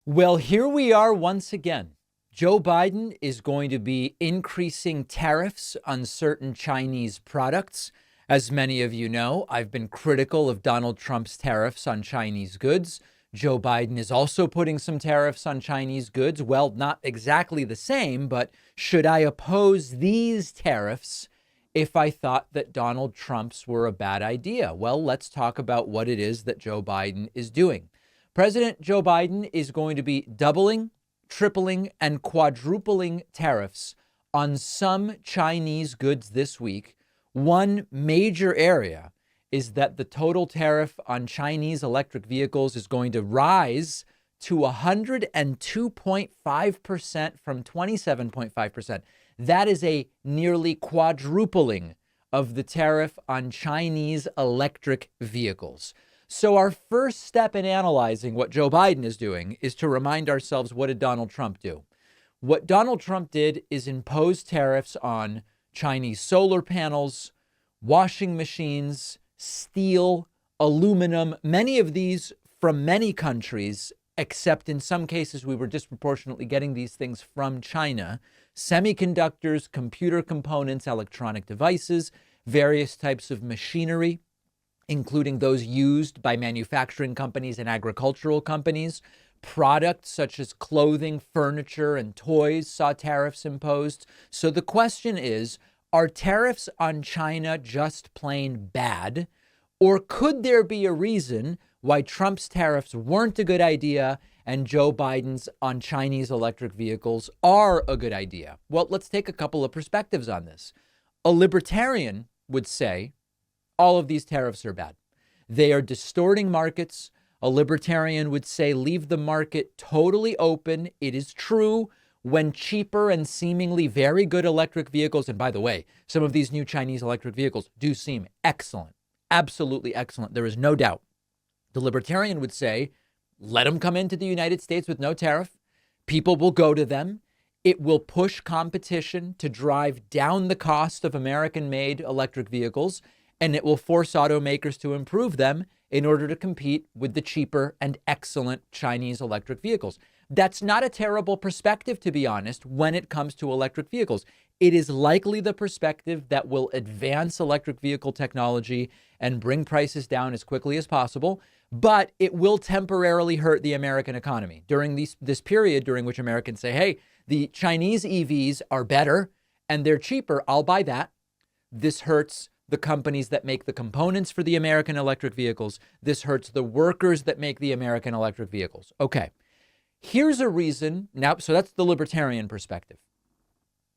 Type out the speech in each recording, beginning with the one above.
Well, here we are once again. Joe Biden is going to be increasing tariffs on certain Chinese products. As many of you know, I've been critical of Donald Trump's tariffs on Chinese goods. Joe Biden is also putting some tariffs on Chinese goods. Well, not exactly the same, but should I oppose these tariffs if I thought that Donald Trump's were a bad idea? Well, let's talk about what it is that Joe Biden is doing. President Joe Biden is going to be doubling, tripling, and quadrupling tariffs on some Chinese goods this week. One major area is that the total tariff on Chinese electric vehicles is going to rise to 102.5% from 27.5%. That is a nearly quadrupling of the tariff on Chinese electric vehicles. So our first step in analyzing what Joe Biden is doing is to remind ourselves, what did Donald Trump do? What Donald Trump did is impose tariffs on Chinese solar panels, washing machines, steel, aluminum, many of these from many countries, except in some cases we were disproportionately getting these things from China, semiconductors, computer components, electronic devices, various types of machinery, including those used by manufacturing companies and agricultural companies. Products such as clothing, furniture, and toys saw tariffs imposed. So the question is, are tariffs on China just plain bad? Or could there be a reason why Trump's tariffs weren't a good idea and Joe Biden's on Chinese electric vehicles are a good idea? Well, let's take a couple of perspectives on this. A libertarian would say, all of these tariffs are bad. They are distorting markets. A libertarian would say, leave the market totally open. It is true when cheaper and seemingly very good electric vehicles, and by the way, some of these new Chinese electric vehicles do seem excellent, absolutely excellent. There is no doubt. The libertarian would say, let them come into the United States with no tariff. People will go to them. It will push competition to drive down the cost of American-made electric vehicles, and it will force automakers to improve them in order to compete with the cheaper and excellent Chinese electric vehicles. That's not a terrible perspective, to be honest, when it comes to electric vehicles. It is likely the perspective that will advance electric vehicle technology and bring prices down as quickly as possible, but it will temporarily hurt the American economy during this period during which Americans say, hey, the Chinese EVs are better and they're cheaper. I'll buy that. This hurts the companies that make the components for the American electric vehicles. This hurts the workers that make the American electric vehicles. Okay, here's a reason now. So that's the libertarian perspective.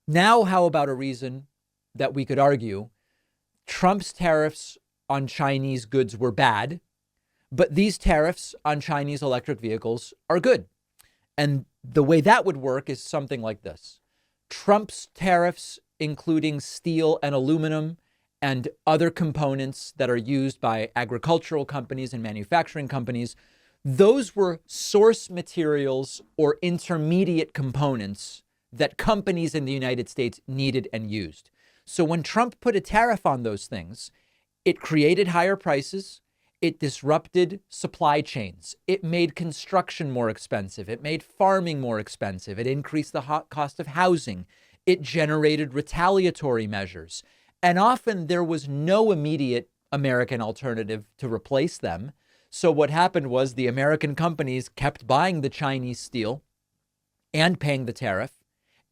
Now, how about a reason that we could argue Trump's tariffs on Chinese goods were bad, but these tariffs on Chinese electric vehicles are good? And the way that would work is something like this. Trump's tariffs, including steel and aluminum, and other components that are used by agricultural companies and manufacturing companies, those were source materials or intermediate components that companies in the United States needed and used. So when Trump put a tariff on those things, it created higher prices, it disrupted supply chains, it made construction more expensive, it made farming more expensive, it increased the cost of housing, it generated retaliatory measures. And often there was no immediate American alternative to replace them. So what happened was the American companies kept buying the Chinese steel and paying the tariff,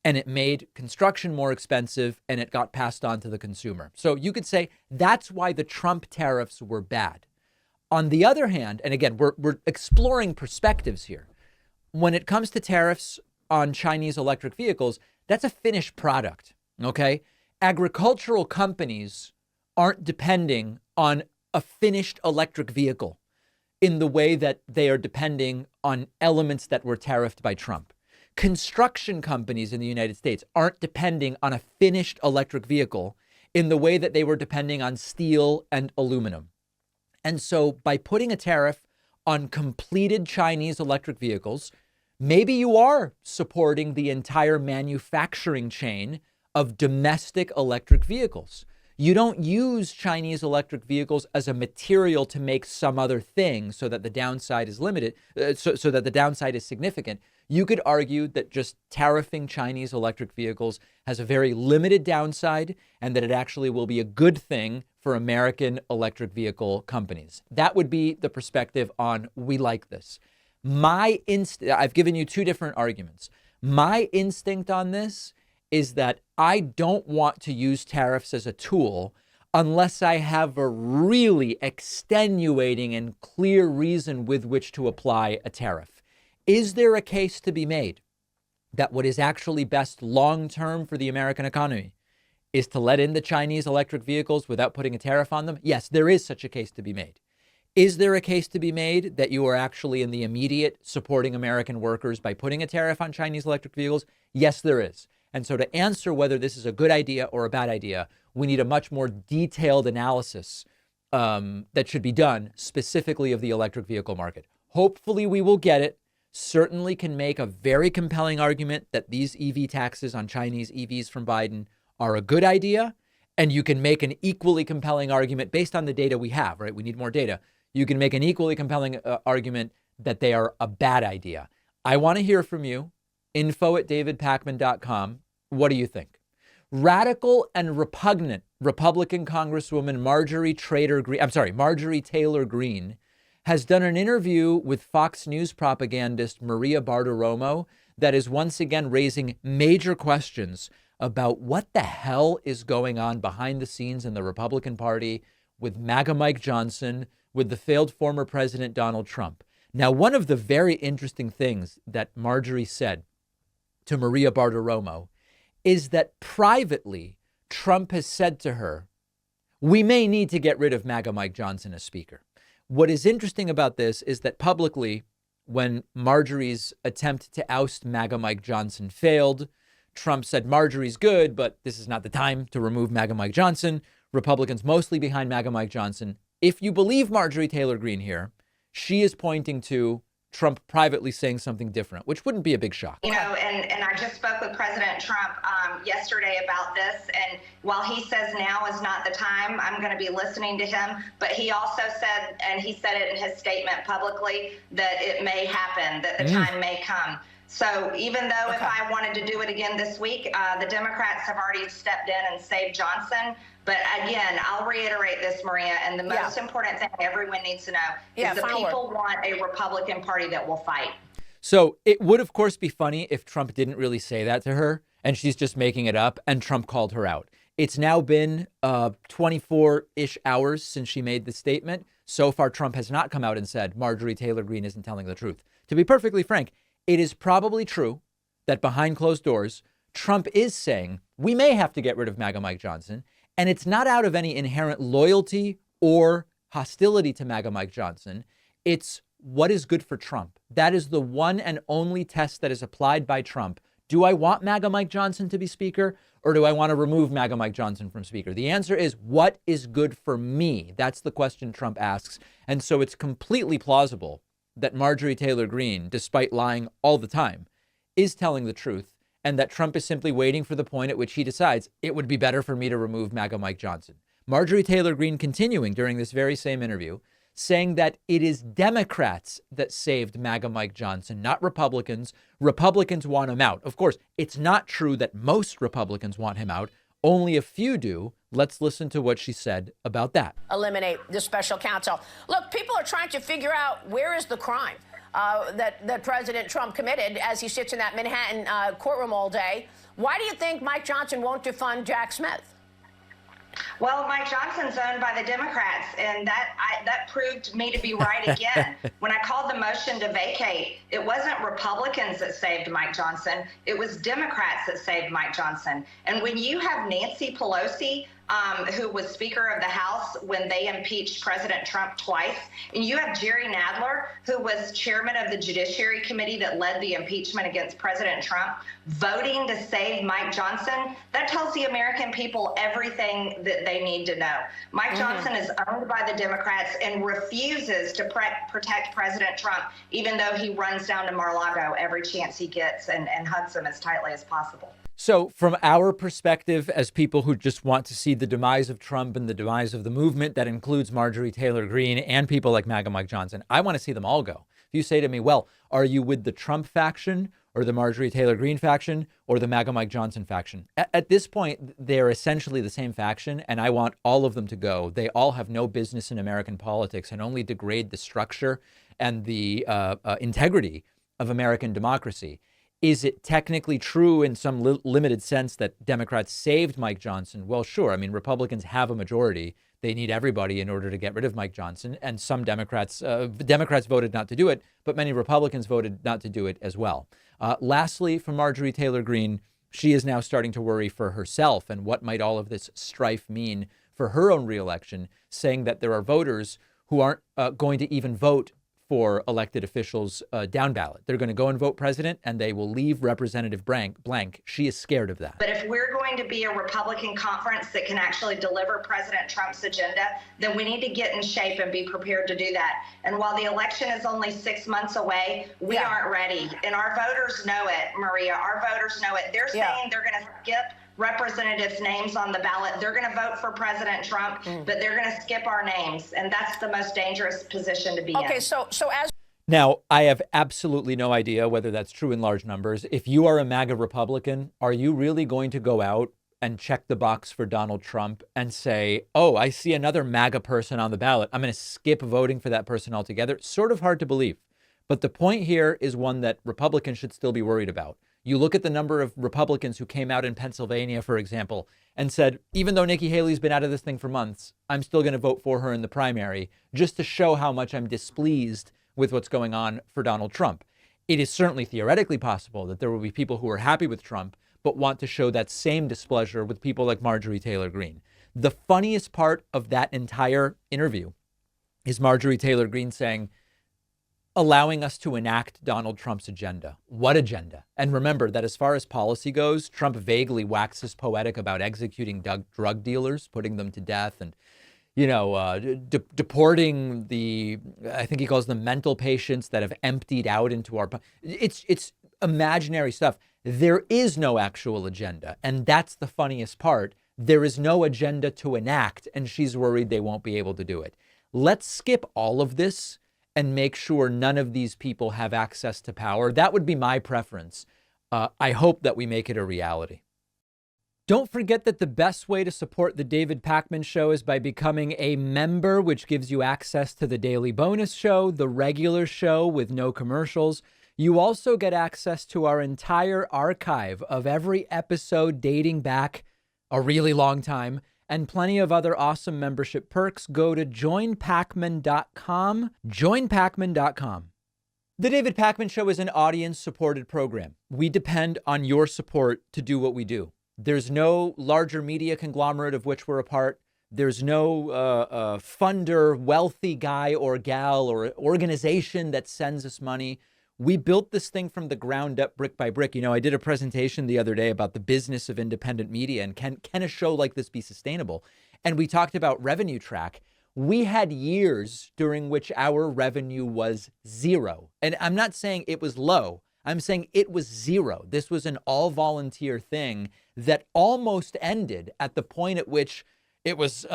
and it made construction more expensive and it got passed on to the consumer. So you could say that's why the Trump tariffs were bad. On the other hand, and again, we're exploring perspectives here. When it comes to tariffs on Chinese electric vehicles, that's a finished product, okay? Agricultural companies aren't depending on a finished electric vehicle in the way that they are depending on elements that were tariffed by Trump. Construction companies in the United States aren't depending on a finished electric vehicle in the way that they were depending on steel and aluminum. And so by putting a tariff on completed Chinese electric vehicles, maybe you are supporting the entire manufacturing chain of domestic electric vehicles. You don't use Chinese electric vehicles as a material to make some other thing so that the downside is limited, so that the downside is significant. You could argue that just tariffing Chinese electric vehicles has a very limited downside and that it actually will be a good thing for American electric vehicle companies. That would be the perspective on we like this. I've given you two different arguments. My instinct on this is that I don't want to use tariffs as a tool unless I have a really extenuating and clear reason with which to apply a tariff. Is there a case to be made that what is actually best long-term for the American economy is to let in the Chinese electric vehicles without putting a tariff on them? Yes, there is such a case to be made. Is there a case to be made that you are actually in the immediate supporting American workers by putting a tariff on Chinese electric vehicles? Yes, there is. And so to answer whether this is a good idea or a bad idea, we need a much more detailed analysis that should be done specifically of the electric vehicle market. Hopefully we will get it. Certainly can make a very compelling argument that these EV taxes on Chinese EVs from Biden are a good idea. And you can make an equally compelling argument based on the data we have, right? We need more data. You can make an equally compelling argument that they are a bad idea. I want to hear from you. info@davidpakman.com. What do you think? Radical and repugnant Republican Congresswoman Marjorie Taylor Greene has done an interview with Fox News propagandist Maria Bartiromo that is once again raising major questions about what the hell is going on behind the scenes in the Republican Party with MAGA Mike Johnson, with the failed former President Donald Trump. Now, one of the very interesting things that Marjorie said to Maria Bartiromo is that privately, Trump has said to her, we may need to get rid of MAGA Mike Johnson as speaker. What is interesting about this is that publicly, when Marjorie's attempt to oust MAGA Mike Johnson failed, Trump said Marjorie's good, but this is not the time to remove MAGA Mike Johnson. Republicans mostly behind MAGA Mike Johnson. If you believe Marjorie Taylor Greene here, she is pointing to Trump privately saying something different, which wouldn't be a big shock. You know, and I just spoke with President Trump yesterday about this. And while he says now is not the time, I'm going to be listening to him. But he also said, and he said it in his statement publicly, that it may happen, that the time may come. So even though if I wanted to do it again this week, the Democrats have already stepped in and saved Johnson. But again, I'll reiterate this, Maria, and the most important thing everyone needs to know is the people want a Republican Party that will fight. So it would, of course, be funny if Trump didn't really say that to her and she's just making it up and Trump called her out. It's now been 24-ish hours since she made the statement. So far, Trump has not come out and said Marjorie Taylor Greene isn't telling the truth. To be perfectly frank, it is probably true that behind closed doors, Trump is saying we may have to get rid of MAGA Mike Johnson. And it's not out of any inherent loyalty or hostility to MAGA Mike Johnson. It's what is good for Trump. That is the one and only test that is applied by Trump. Do I want MAGA Mike Johnson to be speaker, or do I want to remove MAGA Mike Johnson from speaker? The answer is what is good for me? That's the question Trump asks. And so it's completely plausible that Marjorie Taylor Greene, despite lying all the time, is telling the truth. And that Trump is simply waiting for the point at which he decides it would be better for me to remove MAGA Mike Johnson. Marjorie Taylor Greene continuing during this very same interview, saying that it is Democrats that saved MAGA Mike Johnson, not Republicans. Republicans want him out. Of course, it's not true that most Republicans want him out. Only a few do. Let's listen to what she said about that. Eliminate the special counsel. Look, people are trying to figure out where is the crime that President Trump committed as he sits in that Manhattan courtroom all day. Why do you think Mike Johnson won't defund Jack Smith? Well, Mike Johnson's owned by the Democrats, and that proved me to be right again. When I called the motion to vacate, it wasn't Republicans that saved Mike Johnson. It was Democrats that saved Mike Johnson. And when you have Nancy Pelosi, who was Speaker of the House when they impeached President Trump twice, and you have Jerry Nadler, who was chairman of the Judiciary Committee that led the impeachment against President Trump, voting to save Mike Johnson, that tells the American people everything that they need to know. Mike Johnson is owned by the Democrats and refuses to protect President Trump, even though he runs down to Mar-a-Lago every chance he gets and hugs him as tightly as possible. So from our perspective, as people who just want to see the demise of Trump and the demise of the movement, that includes Marjorie Taylor Greene and people like MAGA Mike Johnson, I want to see them all go. If you say to me, well, are you with the Trump faction or the Marjorie Taylor Greene faction or the MAGA Mike Johnson faction? At this point, they're essentially the same faction, and I want all of them to go. They all have no business in American politics and only degrade the structure and the integrity of American democracy. Is it technically true in some limited sense that Democrats saved Mike Johnson? Well, sure. I mean, Republicans have a majority. They need everybody in order to get rid of Mike Johnson. And some Democrats voted not to do it, but many Republicans voted not to do it as well. Lastly, for Marjorie Taylor Greene, she is now starting to worry for herself and what might all of this strife mean for her own reelection, saying that there are voters who aren't going to even vote for elected officials down ballot. They're going to go and vote president, and they will leave Representative blank. She is scared of that. But if we're going to be a Republican conference that can actually deliver President Trump's agenda, then we need to get in shape and be prepared to do that. And while the election is only 6 months away, we aren't ready. And our voters know it, Maria. Our voters know it. They're saying they're going to skip representatives' names on the ballot. They're going to vote for President Trump, but they're going to skip our names. And that's the most dangerous position to be in. Okay, so as... Now, I have absolutely no idea whether that's true in large numbers. If you are a MAGA Republican, are you really going to go out and check the box for Donald Trump and say, oh, I see another MAGA person on the ballot, I'm going to skip voting for that person altogether? Sort of hard to believe. But the point here is one that Republicans should still be worried about. You look at the number of Republicans who came out in Pennsylvania, for example, and said, even though Nikki Haley's been out of this thing for months, I'm still going to vote for her in the primary just to show how much I'm displeased with what's going on for Donald Trump. It is certainly theoretically possible that there will be people who are happy with Trump, but want to show that same displeasure with people like Marjorie Taylor Greene. The funniest part of that entire interview is Marjorie Taylor Greene saying, allowing us to enact Donald Trump's agenda. What agenda? And remember that as far as policy goes, Trump vaguely waxes poetic about executing drug dealers, putting them to death, and, deporting I think he calls them mental patients that have emptied out into our... It's imaginary stuff. There is no actual agenda. And that's the funniest part. There is no agenda to enact, and she's worried they won't be able to do it. Let's skip all of this and make sure none of these people have access to power. That would be my preference. I hope that we make it a reality. Don't forget that the best way to support the David Pakman Show is by becoming a member, which gives you access to the daily bonus show, the regular show with no commercials. You also get access to our entire archive of every episode dating back a really long time, and plenty of other awesome membership perks. Go to joinpakman.com, joinpakman.com. The David Pakman Show is an audience-supported program. We depend on your support to do what we do. There's no larger media conglomerate of which we're a part. There's no funder, wealthy guy or gal or organization that sends us money. We built this thing from the ground up, brick by brick. I did a presentation the other day about the business of independent media and can a show like this be sustainable? And we talked about revenue track. We had years during which our revenue was zero. And I'm not saying it was low. I'm saying it was zero. This was an all volunteer thing that almost ended at the point at which it was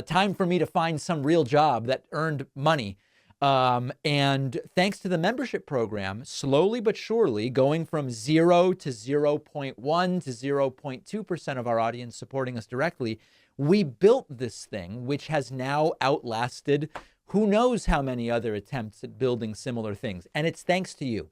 time for me to find some real job that earned money. And thanks to the membership program, slowly but surely going from 0 to 0.1 to 0.2% of our audience supporting us directly, we built this thing, which has now outlasted who knows how many other attempts at building similar things. And it's thanks to you.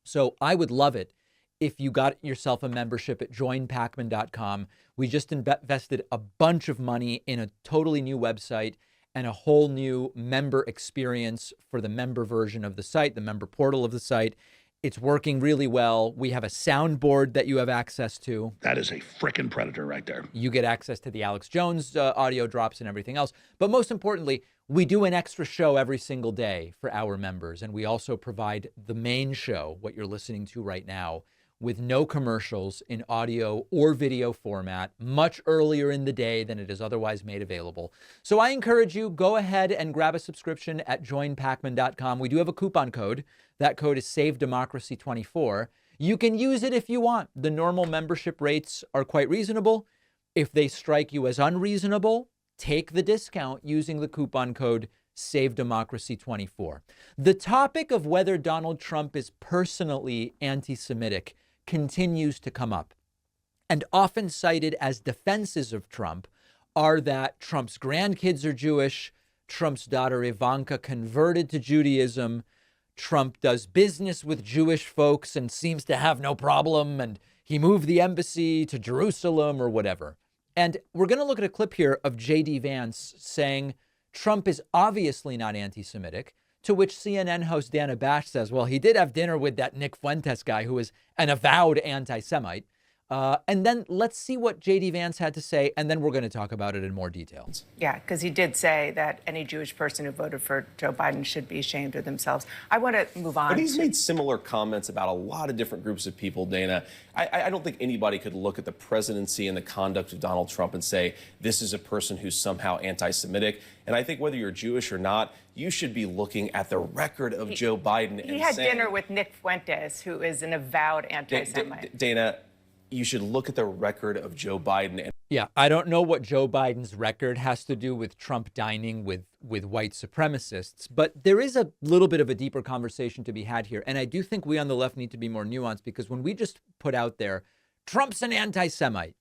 So I would love it if you got yourself a membership at joinpakman.com. We just invested a bunch of money in a totally new website and a whole new member experience for the member version of the site, the member portal of the site. It's working really well. We have a soundboard that you have access to. That is a frickin' predator right there. You get access to the Alex Jones audio drops and everything else. But most importantly, we do an extra show every single day for our members. And we also provide the main show, what you're listening to right now, with no commercials in audio or video format much earlier in the day than it is otherwise made available. So I encourage you, go ahead and grab a subscription at joinpacman.com. We do have a coupon code. That code is SaveDemocracy24. You can use it if you want. The normal membership rates are quite reasonable. If they strike you as unreasonable, take the discount using the coupon code SaveDemocracy24. The topic of whether Donald Trump is personally anti-Semitic continues to come up. And often cited as defenses of Trump are that Trump's grandkids are Jewish, Trump's daughter Ivanka converted to Judaism, Trump does business with Jewish folks and seems to have no problem, and he moved the embassy to Jerusalem or whatever. And we're going to look at a clip here of J.D. Vance saying Trump is obviously not anti-Semitic, to which CNN host Dana Bash says, well, he did have dinner with that Nick Fuentes guy who is an avowed anti-Semite. And then let's see what J.D. Vance had to say, and then we're going to talk about it in more detail. Yeah, because he did say that any Jewish person who voted for Joe Biden should be ashamed of themselves. I want to move on. But he's made similar comments about a lot of different groups of people, Dana. I don't think anybody could look at the presidency and the conduct of Donald Trump and say, this is a person who's somehow anti-Semitic. And I think whether you're Jewish or not, you should be looking at the record of Joe Biden. He had dinner with Nick Fuentes, who is an avowed anti-Semite. Dana, you should look at the record of Joe Biden. Yeah, I don't know what Joe Biden's record has to do with Trump dining with white supremacists, but there is a little bit of a deeper conversation to be had here. And I do think we on the left need to be more nuanced, because when we just put out there, Trump's an anti-Semite,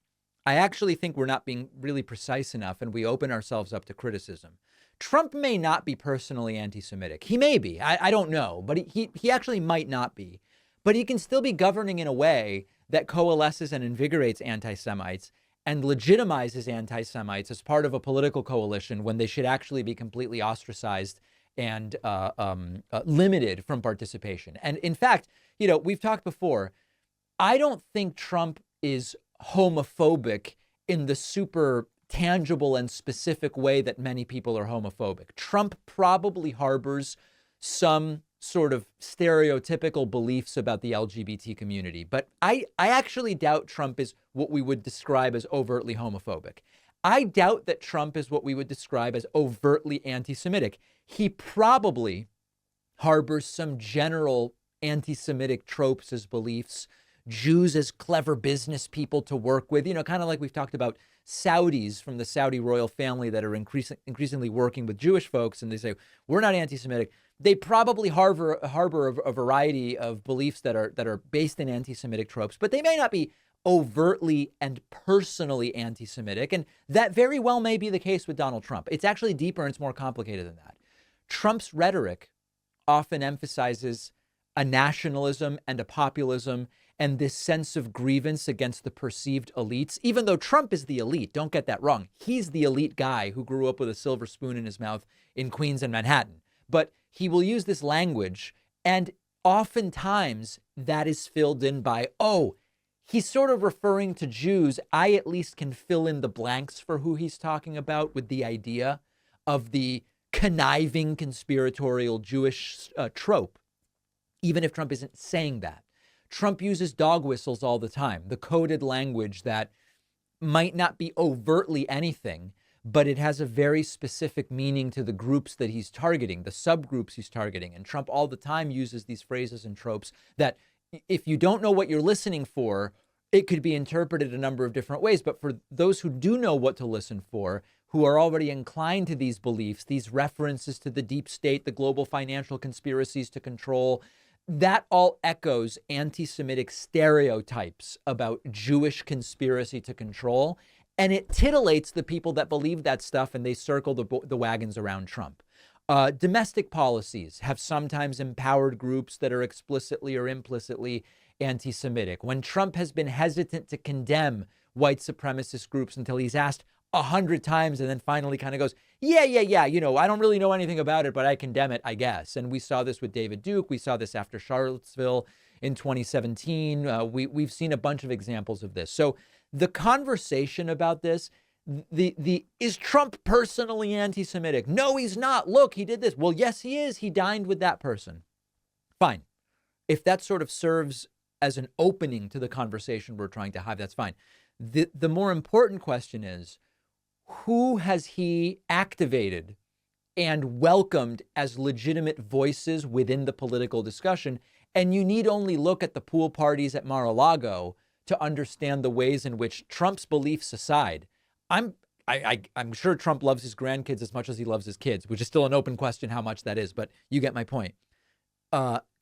I actually think we're not being really precise enough, and we open ourselves up to criticism. Trump may not be personally anti-Semitic. He may be. I don't know, but he actually might not be. But he can still be governing in a way that coalesces and invigorates anti-Semites and legitimizes anti-Semites as part of a political coalition when they should actually be completely ostracized and limited from participation. And in fact, you know, we've talked before, I don't think Trump is homophobic in the super tangible and specific way that many people are homophobic. Trump probably harbors some sort of stereotypical beliefs about the LGBT community. But I actually doubt Trump is what we would describe as overtly homophobic. I doubt that Trump is what we would describe as overtly anti-Semitic. He probably harbors some general anti-Semitic tropes as beliefs, Jews as clever business people to work with, you know, kind of like we've talked about Saudis from the Saudi royal family that are increasingly working with Jewish folks, and they say, we're not anti-Semitic. They probably harbor a variety of beliefs that are based in anti-Semitic tropes, but they may not be overtly and personally anti-Semitic. And that very well may be the case with Donald Trump. It's actually deeper and it's more complicated than that. Trump's rhetoric often emphasizes a nationalism and a populism and this sense of grievance against the perceived elites, even though Trump is the elite. Don't get that wrong. He's the elite guy who grew up with a silver spoon in his mouth in Queens and Manhattan. But he will use this language, and oftentimes that is filled in by, oh, he's sort of referring to Jews. I at least can fill in the blanks for who he's talking about with the idea of the conniving conspiratorial Jewish trope, even if Trump isn't saying that. Trump uses dog whistles all the time, the coded language that might not be overtly anything, but it has a very specific meaning to the groups that he's targeting, the subgroups he's targeting. And Trump all the time uses these phrases and tropes that if you don't know what you're listening for, it could be interpreted a number of different ways. But for those who do know what to listen for, who are already inclined to these beliefs, these references to the deep state, the global financial conspiracies to control, that all echoes anti-Semitic stereotypes about Jewish conspiracy to control. And it titillates the people that believe that stuff, and they circle the wagons around Trump. Domestic policies have sometimes empowered groups that are explicitly or implicitly anti-Semitic. When Trump has been hesitant to condemn white supremacist groups until he's asked 100 times and then finally kind of goes, yeah, you know, I don't really know anything about it, but I condemn it, I guess. And we saw this with David Duke. We saw this after Charlottesville in 2017. We've seen a bunch of examples of this. So the conversation about this, is Trump personally anti-Semitic? No, he's not. Look, he did this. Well, yes, he is. He dined with that person. Fine. If that sort of serves as an opening to the conversation we're trying to have. That's fine. The more important question is, who has he activated and welcomed as legitimate voices within the political discussion? And you need only look at the pool parties at Mar-a-Lago to understand the ways in which, Trump's beliefs aside, I'm sure Trump loves his grandkids as much as he loves his kids, which is still an open question how much that is, but you get my point.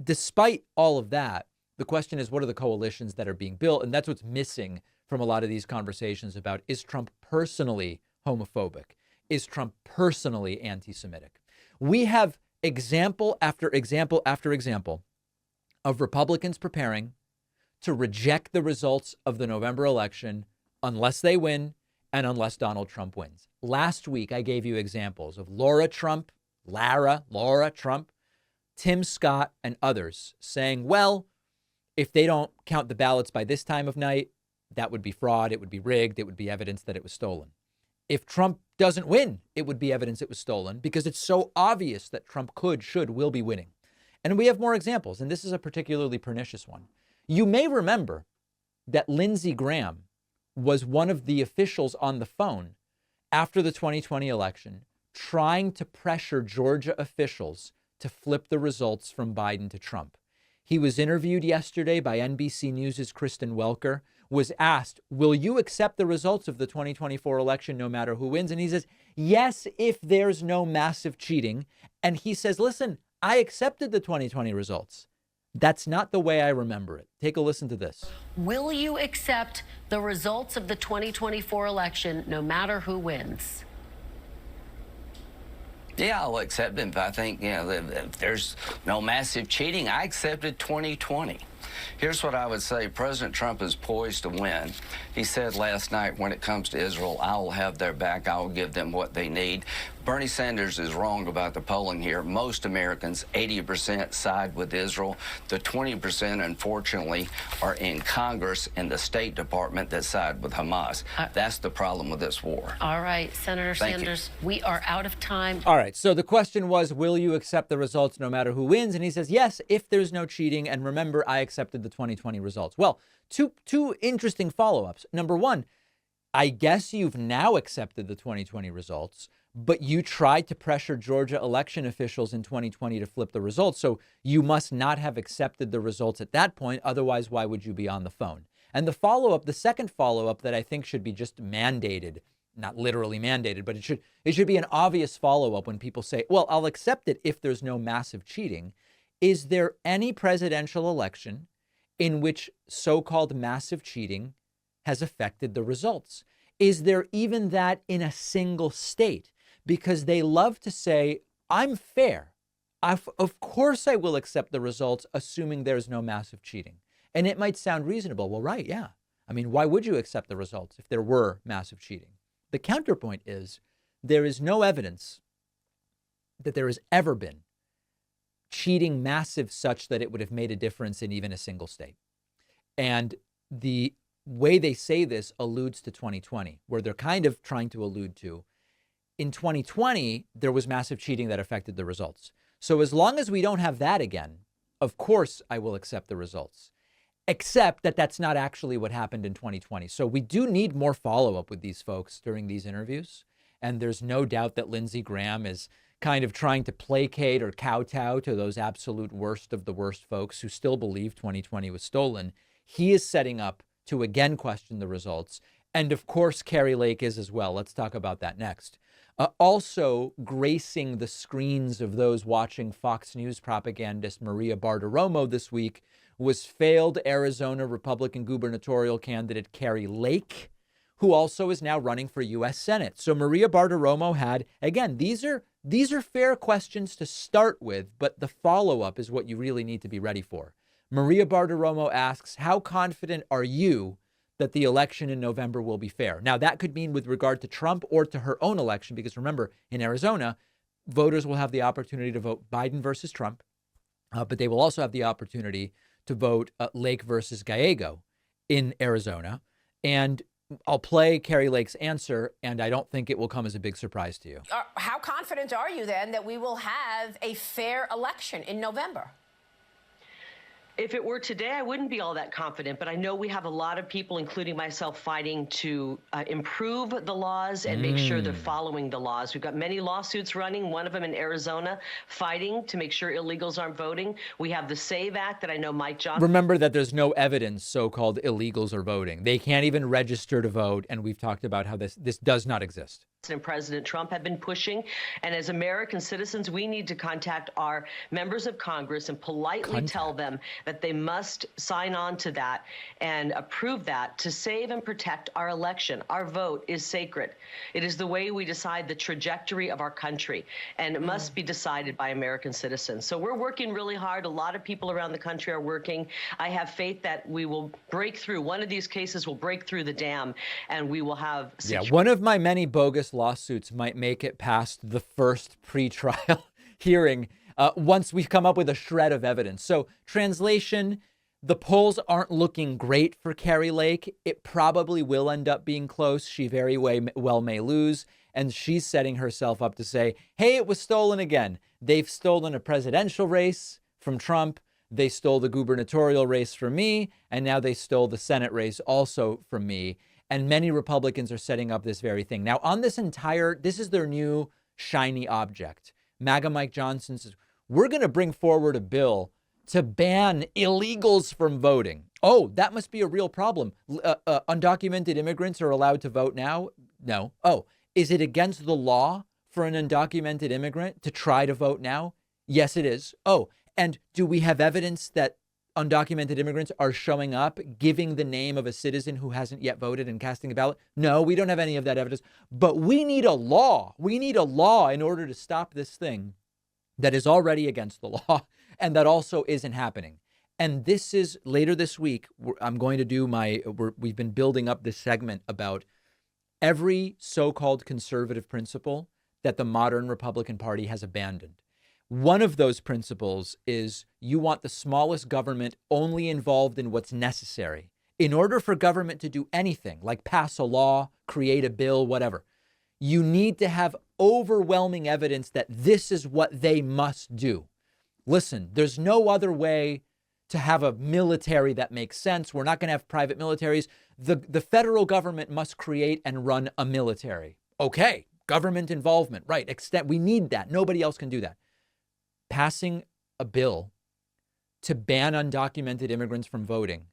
Despite all of that, the question is, what are the coalitions that are being built? And that's what's missing from a lot of these conversations about, is Trump personally homophobic? Is Trump personally anti-Semitic? We have example after example after example of Republicans preparing to reject the results of the November election unless they win and unless Donald Trump wins. Last week, I gave you examples of Laura Trump, Tim Scott, and others saying, well, if they don't count the ballots by this time of night, that would be fraud, it would be rigged, it would be evidence that it was stolen. If Trump doesn't win, it would be evidence it was stolen because it's so obvious that Trump will be winning. And we have more examples, and this is a particularly pernicious one. You may remember that Lindsey Graham was one of the officials on the phone after the 2020 election trying to pressure Georgia officials to flip the results from Biden to Trump. He was interviewed yesterday by NBC News' Kristen Welker, was asked, will you accept the results of the 2024 election no matter who wins? And he says, yes, if there's no massive cheating. And he says, listen, I accepted the 2020 results. That's not the way I remember it. Take a listen to this. Will you accept the results of the 2024 election no matter who wins? Yeah, I'll accept it. If I think, if there's no massive cheating, I accepted 2020. Here's what I would say. President Trump is poised to win. He said last night, when it comes to Israel, I will have their back. I will give them what they need. Bernie Sanders is wrong about the polling here. Most Americans, 80%, side with Israel. The 20%, unfortunately, are in Congress and the State Department that side with Hamas. That's the problem with this war. All right, Senator Sanders, we are out of time. All right, so the question was, will you accept the results no matter who wins? And he says, yes, if there's no cheating. And remember, I accepted the 2020 results. Well, two interesting follow-ups. Number one, I guess you've now accepted the 2020 results, but you tried to pressure Georgia election officials in 2020 to flip the results. So you must not have accepted the results at that point. Otherwise, why would you be on the phone? And the follow-up, the second follow-up that I think should be just mandated, not literally mandated, but it should be an obvious follow-up when people say, well, I'll accept it if there's no massive cheating. Is there any presidential election in which so-called massive cheating has affected the results? Is there even that in a single state? Because they love to say, I'm fair. Of course I will accept the results, assuming there's no massive cheating. And it might sound reasonable. Well, right, yeah. I mean, why would you accept the results if there were massive cheating? The counterpoint is there is no evidence that there has ever been cheating massive such that it would have made a difference in even a single state. And the way they say this alludes to 2020, where they're kind of trying to allude to, in 2020, there was massive cheating that affected the results. So as long as we don't have that again, of course, I will accept the results, except that that's not actually what happened in 2020. So we do need more follow-up with these folks during these interviews. And there's no doubt that Lindsey Graham is kind of trying to placate or kowtow to those absolute worst of the worst folks who still believe 2020 was stolen. He is setting up to again question the results. And of course, Kari Lake is as well. Let's talk about that next. Also gracing the screens of those watching Fox News propagandist Maria Bartiromo this week was failed Arizona Republican gubernatorial candidate Kari Lake, who also is now running for U.S. Senate. So Maria Bartiromo had, again, these are fair questions to start with, but the follow-up is what you really need to be ready for. Maria Bartiromo asks, how confident are you that the election in November will be fair? Now, that could mean with regard to Trump or to her own election, because remember, in Arizona, voters will have the opportunity to vote Biden versus Trump, but they will also have the opportunity to vote Lake versus Gallego in Arizona. And I'll play Kari Lake's answer, and I don't think it will come as a big surprise to you. How confident are you then that we will have a fair election in November? If it were today, I wouldn't be all that confident, but I know we have a lot of people, including myself, fighting to improve the laws and make sure they're following the laws. We've got many lawsuits running, one of them in Arizona, fighting to make sure illegals aren't voting. We have the SAVE Act that I know Mike Johnson. Remember that there's no evidence so-called illegals are voting. They can't even register to vote, and we've talked about how this does not exist. And President Trump have been pushing. And as American citizens, we need to contact our members of Congress and politely tell them that they must sign on to that and approve that to save and protect our election. Our vote is sacred. It is the way we decide the trajectory of our country, and it must be decided by American citizens. So we're working really hard. A lot of people around the country are working. I have faith that we will break through. One of these cases will break through the dam, and we will have... one of my many bogus lawsuits might make it past the first pretrial hearing once we've come up with a shred of evidence. So translation, the polls aren't looking great for Kari Lake. It probably will end up being close. She very well may lose. And she's setting herself up to say, hey, it was stolen again. They've stolen a presidential race from Trump. They stole the gubernatorial race from me. And now they stole the Senate race also from me. And many Republicans are setting up this very thing. Now, on this is their new shiny object. MAGA Mike Johnson says, we're going to bring forward a bill to ban illegals from voting. Oh, that must be a real problem. Undocumented immigrants are allowed to vote now? No. Oh, is it against the law for an undocumented immigrant to try to vote now? Yes, it is. Oh, and do we have evidence that undocumented immigrants are showing up, giving the name of a citizen who hasn't yet voted and casting a ballot? No, we don't have any of that evidence. But we need a law. We need a law in order to stop this thing that is already against the law and that also isn't happening. And this is later this week. I'm going to do we've been building up this segment about every so-called conservative principle that the modern Republican Party has abandoned. One of those principles is you want the smallest government only involved in what's necessary. In order for government to do anything, like pass a law, create a bill, whatever, you need to have overwhelming evidence that this is what they must do. Listen, there's no other way to have a military that makes sense. We're not going to have private militaries. The federal government must create and run a military. Okay, government involvement, right? We need that. Nobody else can do that. Passing a bill to ban undocumented immigrants from voting,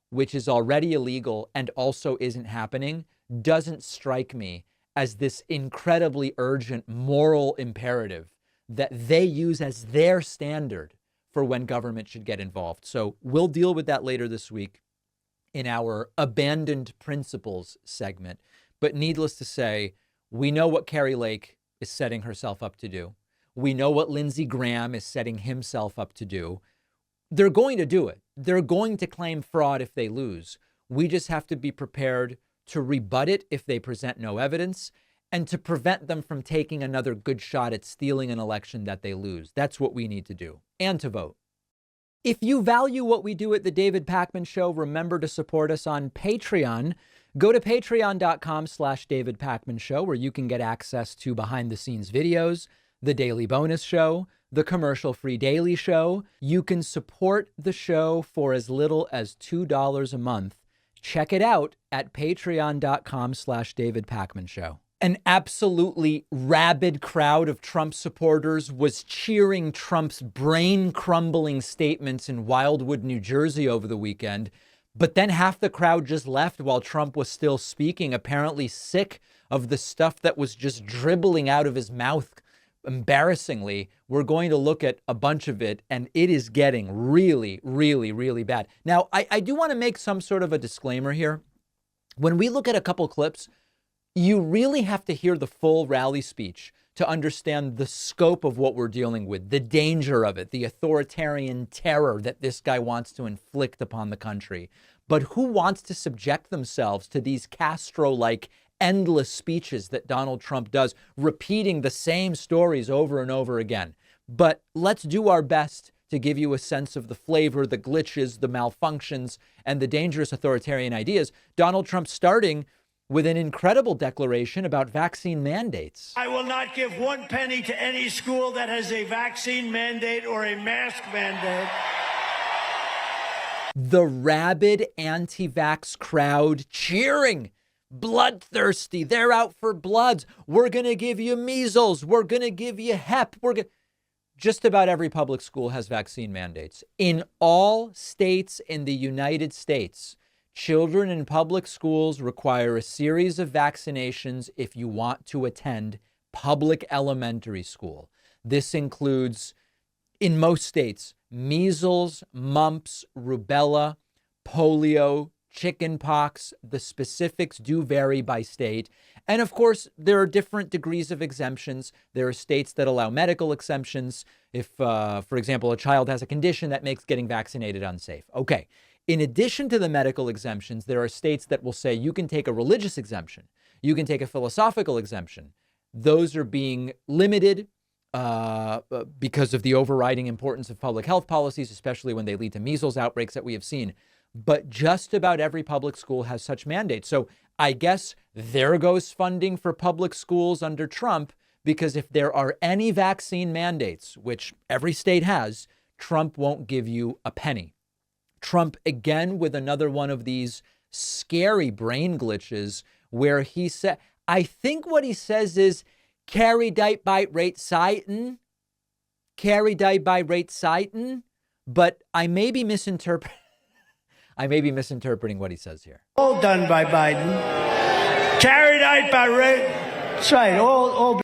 which is already illegal and also isn't happening, doesn't strike me as this incredibly urgent moral imperative that they use as their standard for when government should get involved. So we'll deal with that later this week in our abandoned principles segment. But needless to say, we know what Kari Lake is setting herself up to do. We know what Lindsey Graham is setting himself up to do. They're going to do it. They're going to claim fraud if they lose. We just have to be prepared to rebut it if they present no evidence and to prevent them from taking another good shot at stealing an election that they lose. That's what we need to do, and to vote. If you value what we do at The David Pakman Show, remember to support us on Patreon. Go to patreon.com/David Pakman Show, where you can get access to behind-the-scenes videos, the Daily Bonus Show, the commercial-free Daily Show. You can support the show for as little as $2 a month. Check it out at patreon.com/David Pakman Show. An absolutely rabid crowd of Trump supporters was cheering Trump's brain-crumbling statements in Wildwood, New Jersey over the weekend. But then half the crowd just left while Trump was still speaking, apparently sick of the stuff that was just dribbling out of his mouth. Embarrassingly, we're going to look at a bunch of it, and it is getting really, really, really bad. Now, I do want to make some sort of a disclaimer here. When we look at a couple clips, you really have to hear the full rally speech to understand the scope of what we're dealing with, the danger of it, the authoritarian terror that this guy wants to inflict upon the country. But who wants to subject themselves to these Castro-like endless speeches that Donald Trump does, repeating the same stories over and over again? But let's do our best to give you a sense of the flavor, the glitches, the malfunctions, and the dangerous authoritarian ideas. Donald Trump starting with an incredible declaration about vaccine mandates. I will not give one penny to any school that has a vaccine mandate or a mask mandate. The rabid anti-vax crowd cheering, bloodthirsty. They're out for bloods. We're going to give you measles. We're going to give you hep. Just about every public school has vaccine mandates. In all states in the United States, children in public schools require a series of vaccinations if you want to attend public elementary school. This includes, in most states, measles, mumps, rubella, polio, chickenpox. The specifics do vary by state. And of course, there are different degrees of exemptions. There are states that allow medical exemptions if, for example, a child has a condition that makes getting vaccinated unsafe. Okay. In addition to the medical exemptions, there are states that will say you can take a religious exemption. You can take a philosophical exemption. Those are being limited because of the overriding importance of public health policies, especially when they lead to measles outbreaks that we have seen. But just about every public school has such mandates. So I guess there goes funding for public schools under Trump, because if there are any vaccine mandates, which every state has, Trump won't give you a penny. Trump, again, with another one of these scary brain glitches where he said, I think what he says is, Kari Lake by rate Satan, Kari Lake by rate Satan, but I may be misinterpreting what he says here. All done by Biden. Carried out by rate. That's right. All.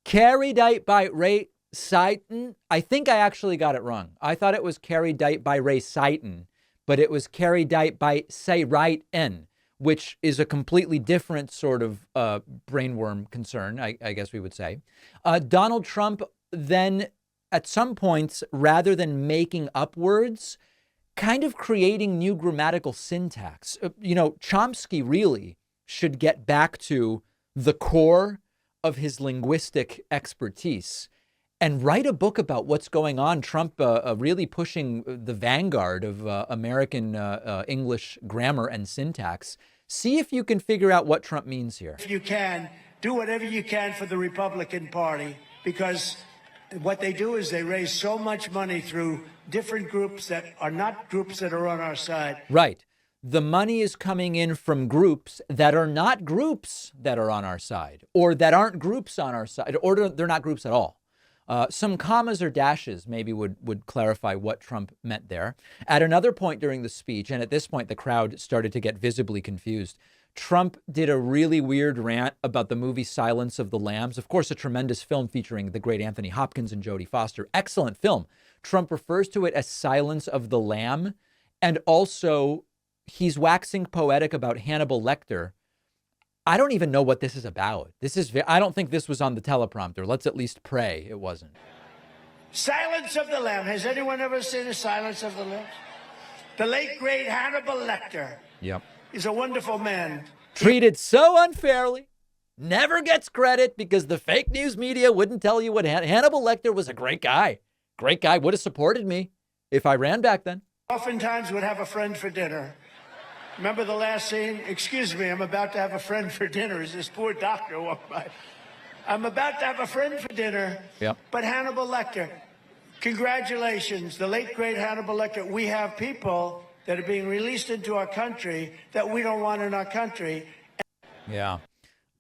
Kari Lake by rate Satan. I think I actually got it wrong. I thought it was Kari Lake by Ray Satan, but it was Kari Lake by say right in, which is a completely different sort of brainworm concern, I guess we would say. Donald Trump then, at some points, rather than making up words, kind of creating new grammatical syntax. Chomsky really should get back to the core of his linguistic expertise and write a book about what's going on. Trump really pushing the vanguard of American English grammar and syntax. See if you can figure out what Trump means here. If you can, do whatever you can for the Republican Party, because what they do is they raise so much money through different groups that are not groups that are on our side. Right. The money is coming in from groups that are not groups that are on our side, or that aren't groups on our side, or they're not groups at all. Some commas or dashes maybe would clarify what Trump meant there. At another point during the speech, and at this point the crowd started to get visibly confused, Trump did a really weird rant about the movie Silence of the Lambs. Of course, a tremendous film featuring the great Anthony Hopkins and Jodie Foster. Excellent film. Trump refers to it as Silence of the Lamb. And also, he's waxing poetic about Hannibal Lecter. I don't even know what this is about. I don't think this was on the teleprompter. Let's at least pray it wasn't. Silence of the Lamb. Has anyone ever seen a Silence of the Lamb? The late, great Hannibal Lecter. Yep. He's a wonderful man. Treated so unfairly. Never gets credit because the fake news media wouldn't tell you what Hannibal Lecter was a great guy. Great guy. Would have supported me if I ran back then. Oftentimes would have a friend for dinner. Remember the last scene? Excuse me, I'm about to have a friend for dinner. As this poor doctor walked by. I'm about to have a friend for dinner. Yep. But Hannibal Lecter, congratulations, the late, great Hannibal Lecter. We have people that are being released into our country that we don't want in our country. Yeah.